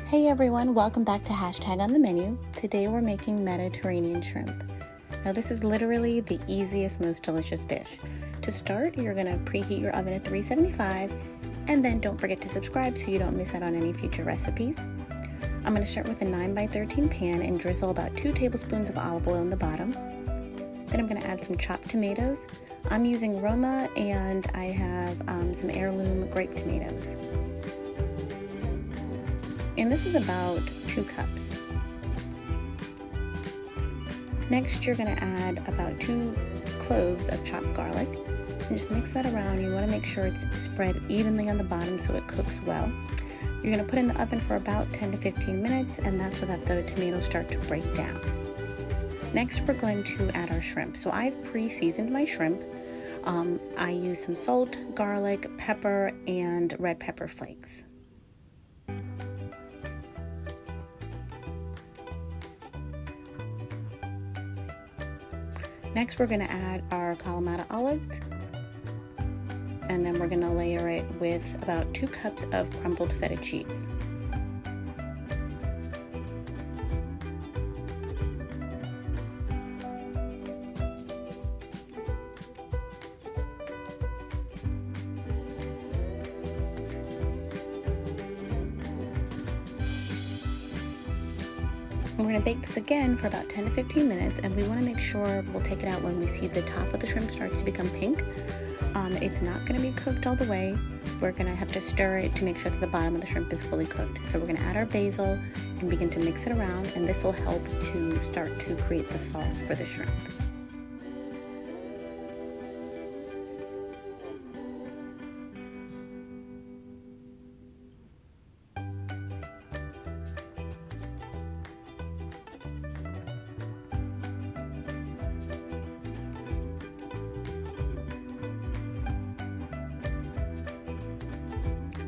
Hey everyone, welcome back to Hashtag on the Menu. Today we're making Mediterranean shrimp. Now this is literally the easiest, most delicious dish. To start, you're going to preheat your oven at 375 and then don't forget to subscribe so you don't miss out on any future recipes. I'm going to start with a 9x13 pan and drizzle about 2 tablespoons of olive oil in the bottom. Then I'm going to add some chopped tomatoes. I'm using Roma and I have some heirloom grape tomatoes. And this is about 2 cups. Next, you're going to add about 2 cloves of chopped garlic and just mix that around. You want to make sure it's spread evenly on the bottom so it cooks well. You're going to put it in the oven for about 10 to 15 minutes, and that's so that the tomatoes start to break down. Next, we're going to add our shrimp. So I've pre-seasoned my shrimp. I use some salt, garlic, pepper, and red pepper flakes. Next, we're going to add our KALAMATA olives, and then we're going to layer it with about 2 cups of crumbled feta cheese. We're going to bake this again for about 10 to 15 minutes, and we want to make sure we'll take it out when we see the top of the shrimp starts to become pink. It's not going to be cooked all the way. We're going to have to stir it to make sure that the bottom of the shrimp is fully cooked. So we're going to add our basil and begin to mix it around, and this will help to start to create the sauce for the shrimp.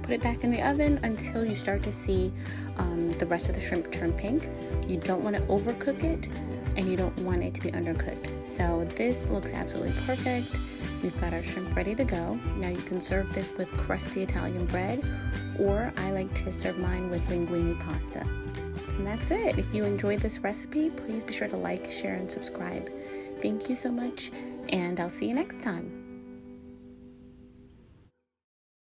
Put it back in the oven until you start to see the rest of the shrimp turn pink. You don't want to overcook it, and you don't want it to be undercooked. So this looks absolutely perfect. We've got our shrimp ready to go. Now you can serve this with crusty Italian bread, or I like to serve mine with linguine pasta. And that's it. If you enjoyed this recipe, please be sure to like, share, and subscribe. Thank you so much, and I'll see you next time.